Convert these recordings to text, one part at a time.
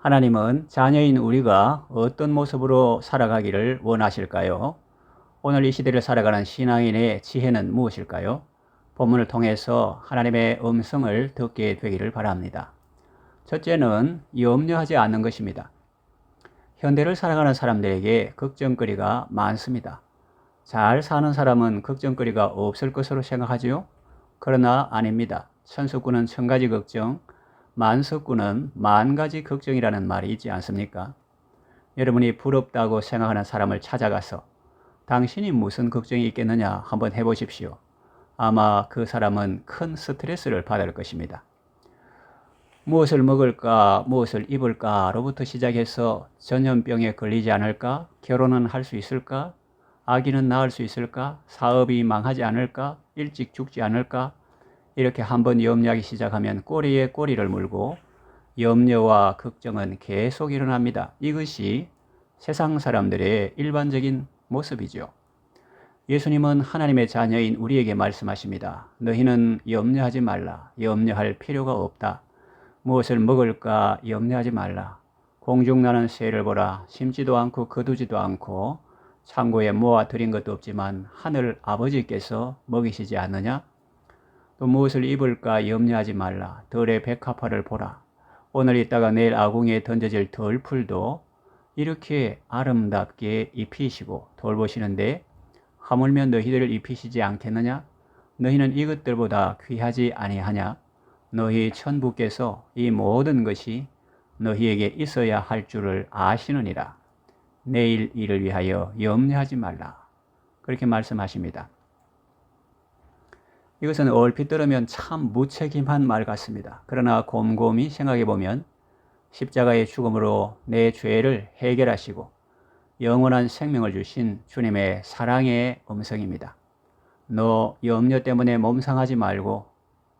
하나님은 자녀인 우리가 어떤 모습으로 살아가기를 원하실까요? 오늘 이 시대를 살아가는 신앙인의 지혜는 무엇일까요? 본문을 통해서 하나님의 음성을 듣게 되기를 바랍니다. 첫째는 염려하지 않는 것입니다. 현대를 살아가는 사람들에게 걱정거리가 많습니다. 잘 사는 사람은 걱정거리가 없을 것으로 생각하지요? 그러나 아닙니다. 천수꾼은 천가지 걱정, 만석꾼은 만가지 걱정이라는 말이 있지 않습니까? 여러분이 부럽다고 생각하는 사람을 찾아가서 당신이 무슨 걱정이 있겠느냐 한번 해보십시오. 아마 그 사람은 큰 스트레스를 받을 것입니다. 무엇을 먹을까, 무엇을 입을까로부터 시작해서 전염병에 걸리지 않을까, 결혼은 할 수 있을까, 아기는 낳을 수 있을까, 사업이 망하지 않을까, 일찍 죽지 않을까, 이렇게 한번 염려하기 시작하면 꼬리에 꼬리를 물고 염려와 걱정은 계속 일어납니다. 이것이 세상 사람들의 일반적인 모습이죠. 예수님은 하나님의 자녀인 우리에게 말씀하십니다. 너희는 염려하지 말라. 염려할 필요가 없다. 무엇을 먹을까 염려하지 말라. 공중나는 새를 보라. 심지도 않고 거두지도 않고 창고에 모아 들인 것도 없지만 하늘 아버지께서 먹이시지 않느냐? 또 무엇을 입을까 염려하지 말라. 들의 백합화를 보라. 오늘 있다가 내일 아궁이에 던져질 덜풀도 이렇게 아름답게 입히시고 돌보시는데 하물며 너희들을 입히시지 않겠느냐? 너희는 이것들보다 귀하지 아니하냐? 너희 천부께서 이 모든 것이 너희에게 있어야 할 줄을 아시느니라. 내일 일을 위하여 염려하지 말라. 그렇게 말씀하십니다. 이것은 얼핏 들으면 참 무책임한 말 같습니다. 그러나 곰곰이 생각해 보면 십자가의 죽음으로 내 죄를 해결하시고 영원한 생명을 주신 주님의 사랑의 음성입니다. 너 염려 때문에 몸 상하지 말고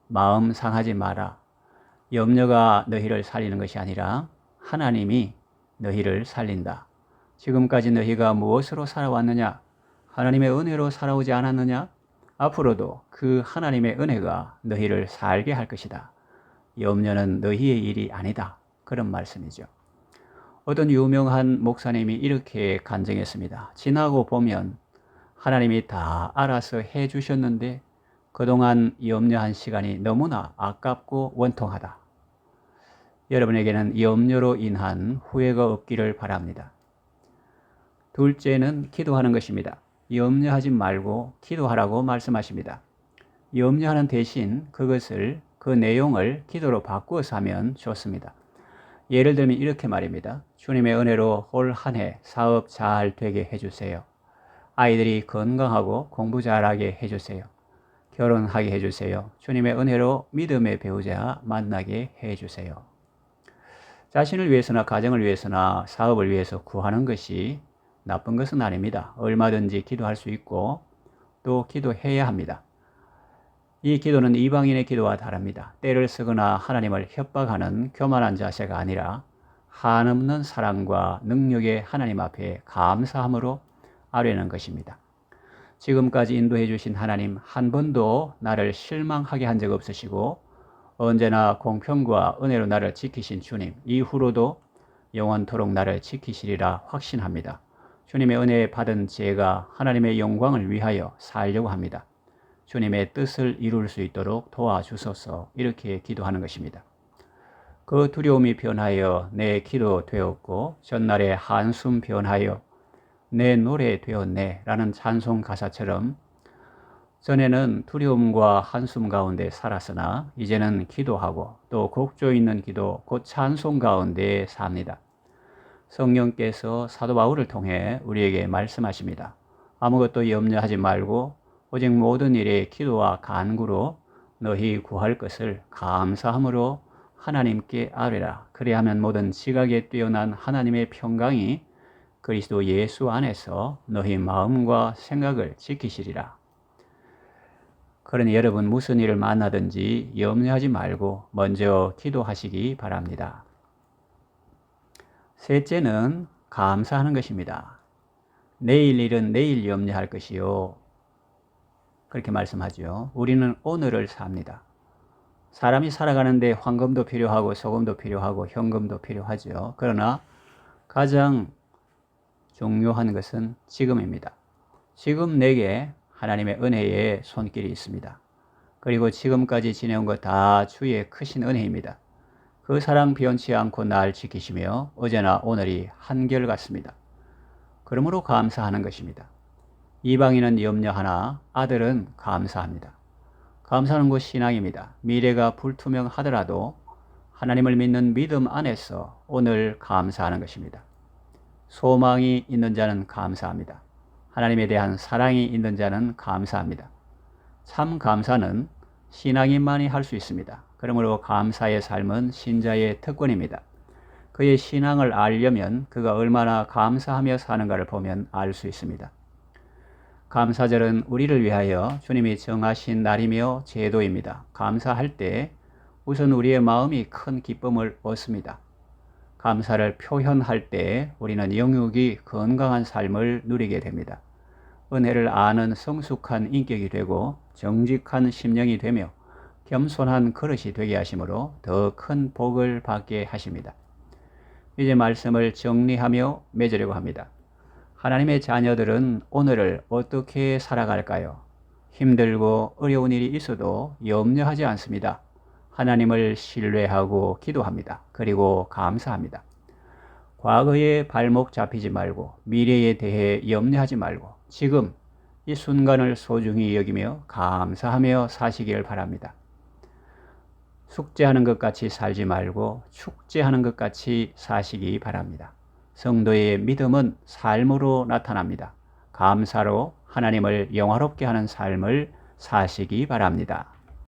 마음 상하지 마라. 염려가 너희를 살리는 것이 아니라 하나님이 너희를 살린다. 지금까지 너희가 무엇으로 살아왔느냐? 하나님의 은혜로 살아오지 않았느냐? 앞으로도 그 하나님의 은혜가 너희를 살게 할 것이다. 염려는 너희의 일이 아니다. 그런 말씀이죠. 어떤 유명한 목사님이 이렇게 간증했습니다. 지나고 보면 하나님이 다 알아서 해 주셨는데 그동안 염려한 시간이 너무나 아깝고 원통하다. 여러분에게는 염려로 인한 후회가 없기를 바랍니다. 둘째는 기도하는 것입니다. 염려하지 말고 기도하라고 말씀하십니다. 염려하는 대신 그 내용을 기도로 바꾸어서 하면 좋습니다. 예를 들면 이렇게 말입니다. 주님의 은혜로 올 한 해 사업 잘 되게 해주세요. 아이들이 건강하고 공부 잘하게 해주세요. 결혼하게 해주세요. 주님의 은혜로 믿음의 배우자 만나게 해주세요. 자신을 위해서나 가정을 위해서나 사업을 위해서 구하는 것이 나쁜 것은 아닙니다. 얼마든지 기도할 수 있고 또 기도해야 합니다. 이 기도는 이방인의 기도와 다릅니다. 때를 쓰거나 하나님을 협박하는 교만한 자세가 아니라 한없는 사랑과 능력의 하나님 앞에 감사함으로 아뢰는 것입니다. 지금까지 인도해 주신 하나님 한 번도 나를 실망하게 한 적 없으시고 언제나 공평과 은혜로 나를 지키신 주님 이후로도 영원토록 나를 지키시리라 확신합니다. 주님의 은혜 받은 제가 하나님의 영광을 위하여 살려고 합니다. 주님의 뜻을 이룰 수 있도록 도와주소서 이렇게 기도하는 것입니다. 그 두려움이 변하여 내 기도 되었고 전날의 한숨 변하여 내 노래 되었네 라는 찬송 가사처럼 전에는 두려움과 한숨 가운데 살았으나 이제는 기도하고 또 곡조 있는 기도 곧 찬송 가운데 삽니다. 성령께서 사도 바울을 통해 우리에게 말씀하십니다. 아무것도 염려하지 말고 오직 모든 일에 기도와 간구로 너희 구할 것을 감사함으로 하나님께 아뢰라. 그리하면 모든 지각에 뛰어난 하나님의 평강이 그리스도 예수 안에서 너희 마음과 생각을 지키시리라. 그러니 여러분 무슨 일을 만나든지 염려하지 말고 먼저 기도하시기 바랍니다. 셋째는 감사하는 것입니다. 내일 일은 내일 염려할 것이요. 그렇게 말씀하죠. 우리는 오늘을 삽니다. 사람이 살아가는데 황금도 필요하고 소금도 필요하고 현금도 필요하죠. 그러나 가장 중요한 것은 지금입니다. 지금 내게 하나님의 은혜의 손길이 있습니다. 그리고 지금까지 지내온 것 다 주의 크신 은혜입니다. 그 사랑 변치 않고 날 지키시며 어제나 오늘이 한결같습니다. 그러므로 감사하는 것입니다. 이방인은 염려하나 아들은 감사합니다. 감사하는 것 신앙입니다. 미래가 불투명하더라도 하나님을 믿는 믿음 안에서 오늘 감사하는 것입니다. 소망이 있는 자는 감사합니다. 하나님에 대한 사랑이 있는 자는 감사합니다. 참 감사는 신앙인만이 할 수 있습니다. 그러므로 감사의 삶은 신자의 특권입니다. 그의 신앙을 알려면 그가 얼마나 감사하며 사는가를 보면 알 수 있습니다. 감사절은 우리를 위하여 주님이 정하신 날이며 제도입니다. 감사할 때 우선 우리의 마음이 큰 기쁨을 얻습니다. 감사를 표현할 때 우리는 영육이 건강한 삶을 누리게 됩니다. 은혜를 아는 성숙한 인격이 되고 정직한 심령이 되며 겸손한 그릇이 되게 하심으로 더 큰 복을 받게 하십니다. 이제 말씀을 정리하며 맺으려고 합니다. 하나님의 자녀들은 오늘을 어떻게 살아갈까요? 힘들고 어려운 일이 있어도 염려하지 않습니다. 하나님을 신뢰하고 기도합니다. 그리고 감사합니다. 과거에 발목 잡히지 말고 미래에 대해 염려하지 말고 지금 이 순간을 소중히 여기며 감사하며 사시길 바랍니다. 숙제하는 것 같이 살지 말고 축제하는 것 같이 사시기 바랍니다. 성도의 믿음은 삶으로 나타납니다. 감사로 하나님을 영화롭게 하는 삶을 사시기 바랍니다.